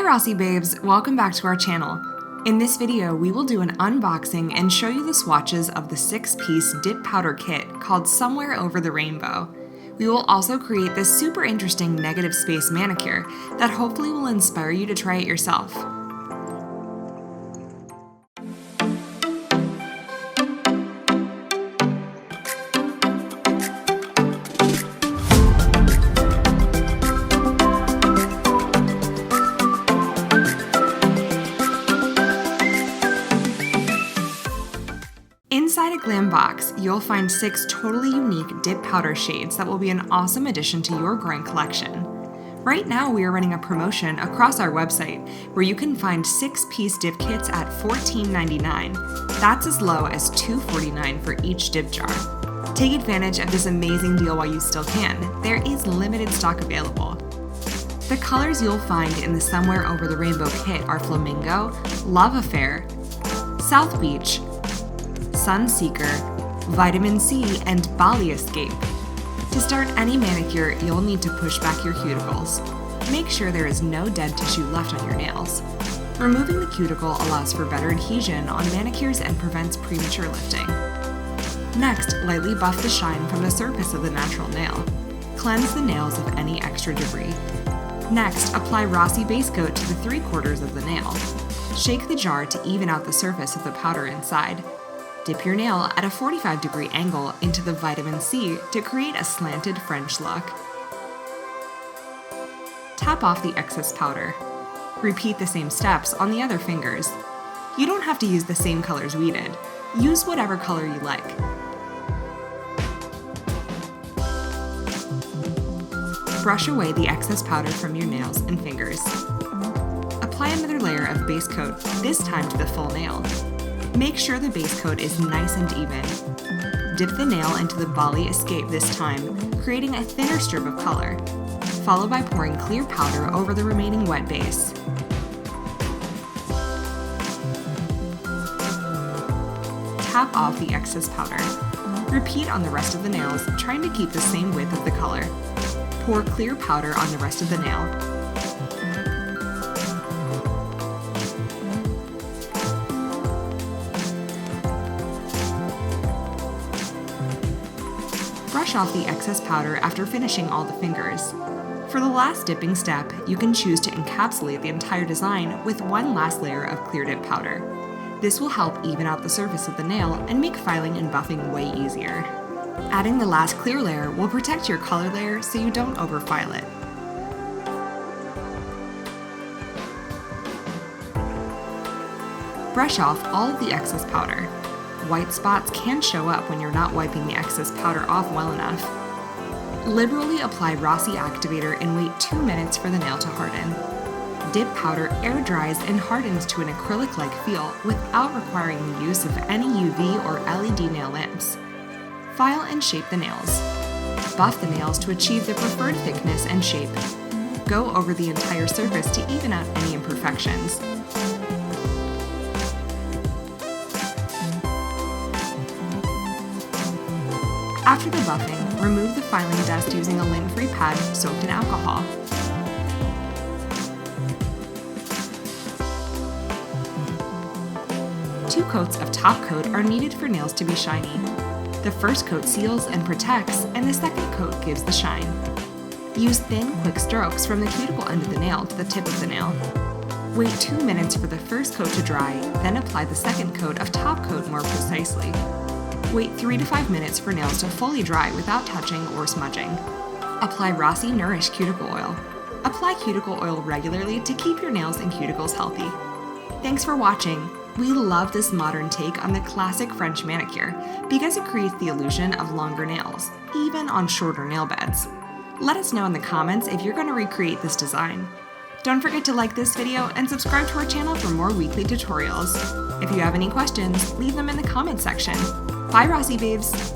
Rossi babes, welcome back to our channel. In this video, we will do an unboxing and show you the swatches of the 6-piece dip powder kit called Somewhere Over the Rainbow. We will also create this super interesting negative space manicure that hopefully will inspire you to try it yourself. Inside a glam box, you'll find 6 totally unique dip powder shades that will be an awesome addition to your growing collection. Right now, we are running a promotion across our website where you can find 6-piece dip kits at $14.99. That's as low as $2.49 for each dip jar. Take advantage of this amazing deal while you still can. There is limited stock available. The colors you'll find in the Somewhere Over the Rainbow kit are Flamingo, Love Affair, Southbeach, Sunseeker, Vitamin C, and Bali Escape. To start any manicure, you'll need to push back your cuticles. Make sure there is no dead tissue left on your nails. Removing the cuticle allows for better adhesion on manicures and prevents premature lifting. Next, lightly buff the shine from the surface of the natural nail. Cleanse the nails of any extra debris. Next, apply Rossi base coat to the 3/4 of the nail. Shake the jar to even out the surface of the powder inside. Dip your nail at a 45-degree angle into the vitamin C to create a slanted French look. Tap off the excess powder. Repeat the same steps on the other fingers. You don't have to use the same colors we did. Use whatever color you like. Brush away the excess powder from your nails and fingers. Apply another layer of base coat, this time to the full nail. Make sure the base coat is nice and even. Dip the nail into the Bali Escape this time, creating a thinner strip of color, followed by pouring clear powder over the remaining wet base. Tap off the excess powder. Repeat on the rest of the nails, trying to keep the same width of the color. Pour clear powder on the rest of the nail. Brush off the excess powder after finishing all the fingers. For the last dipping step, you can choose to encapsulate the entire design with one last layer of clear dip powder. This will help even out the surface of the nail and make filing and buffing way easier. Adding the last clear layer will protect your color layer so you don't overfile it. Brush off all of the excess powder. White spots can show up when you're not wiping the excess powder off well enough. Liberally apply Rossi Activator and wait 2 minutes for the nail to harden. Dip powder air dries and hardens to an acrylic-like feel without requiring the use of any UV or LED nail lamps. File and shape the nails. Buff the nails to achieve the preferred thickness and shape. Go over the entire surface to even out any imperfections. After the buffing, remove the filing dust using a lint-free pad soaked in alcohol. Two coats of top coat are needed for nails to be shiny. The first coat seals and protects, and the second coat gives the shine. Use thin, quick strokes from the cuticle end of the nail to the tip of the nail. Wait 2 minutes for the first coat to dry, then apply the second coat of top coat more precisely. Wait 3 to 5 minutes for nails to fully dry without touching or smudging. Apply Rossi Nourish Cuticle Oil. Apply cuticle oil regularly to keep your nails and cuticles healthy. Thanks for watching. We love this modern take on the classic French manicure because it creates the illusion of longer nails, even on shorter nail beds. Let us know in the comments if you're going to recreate this design. Don't forget to like this video and subscribe to our channel for more weekly tutorials. If you have any questions, leave them in the comments section. Bye, Rossi babes!